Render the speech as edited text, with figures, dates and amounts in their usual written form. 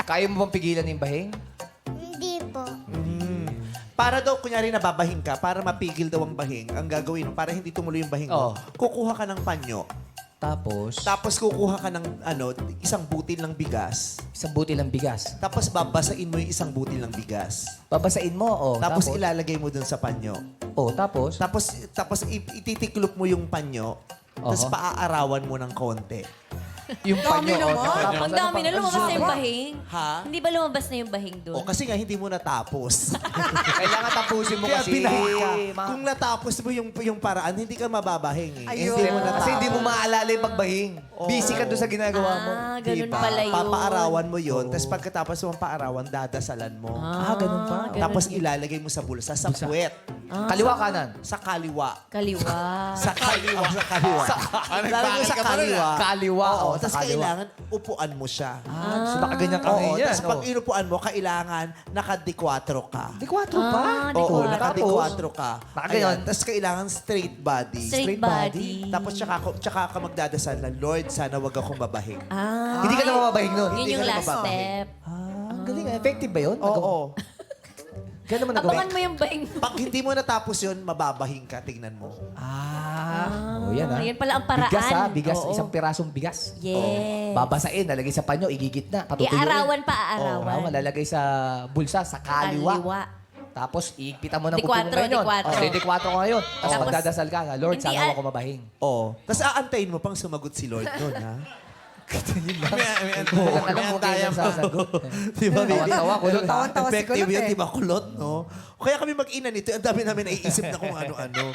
Kaya mo bang pigilan yung bahing? Hindi po. Para daw, kunyari nababahing ka, para mapigil daw ang bahing, ang gagawin mo, para hindi tumuloy yung bahing mo, kukuha ka ng panyo. Tapos, Tapos kukuha ka ng isang butil ng bigas. isang butil ng bigas. Tapos babasain mo yung isang butil ng bigas. Babasain mo, Tapos ilalagay mo dun sa panyo. tapos, Tapos ititiklop mo yung panyo. Tapos Oho. paaarawan mo ng konti. yung panyo. Ang Ano dami na lumabas na yung bahing. Ha? Hindi ba lumabas na yung bahing doon? O kasi nga hindi mo natapos. Kailangan tapusin mo Kaya kasi. binahing ka. Kung natapos mo yung paraan, hindi ka mababahing eh. Hindi mo natapos. Kasi hindi mo maalala yung pagbahing. Busy ka doon sa ginagawa mo. Ganun Diba? pala yun. Papaarawan mo yun. Tapos pagkatapos mo ang paarawan, dadasalan mo. Ganun pa. Tapos ilalagay mo sa bulsa, sa puwet. Kaliwa kanan. Sa kaliwa. Kaliwa. Sa kaliwa. Sa kaliwa. Ilalagay mo sa kaliwa. Kaliwa. Oo, sa tapos kailangan upuan mo siya. So nakaganyan ka Oo, ngayon. tapos pag inupuan mo, kailangan naka-D4 ka. Di 4 pa. Oo, D4. naka-D4 ka. Nakaganon. Ayan, tapos kailangan straight body. Straight body. Tapos tsaka ka magdadasal na, Lord, sana wag akong babahing. Hindi ka na mamabahing nun. Yun Hindi yung ka na last mababahing. step. Ang galing. Effective ba yun? Oo. Gano'n mo nagawa? Abangan mo yung bahing. Pag hindi mo natapos yun, mababahing ka. Tingnan mo. Yan Yan pala ang paraan. Bigas bigas. Oo. Isang pirasong bigas. Yes. Babasain, lalagay sa panyo, igigit na. Patutuyuin. Iarawan pa, aarawan. Malalagay sa bulsa, sa kaliwa. Kaliwa. Tapos, iigpitan mo ng Di kuko mo kwatro, ngayon. di kwatro. Di kwatro ka ngayon. Tapos, Tapos, magdadasal ka na, Lord, hindi sana al- ako mabahing. Oo. Tapos aantayin mo pang sumagot si Lord doon, ha? Alam mo kung sasagot. Di ba, baby? Tawa-tawa, kulot. Tawan-tawa si Effective Kulot yun, eh. di ba, kulot, no? Kaya kami mag-ina nito, ang dami namin naiisip na kung ano-ano.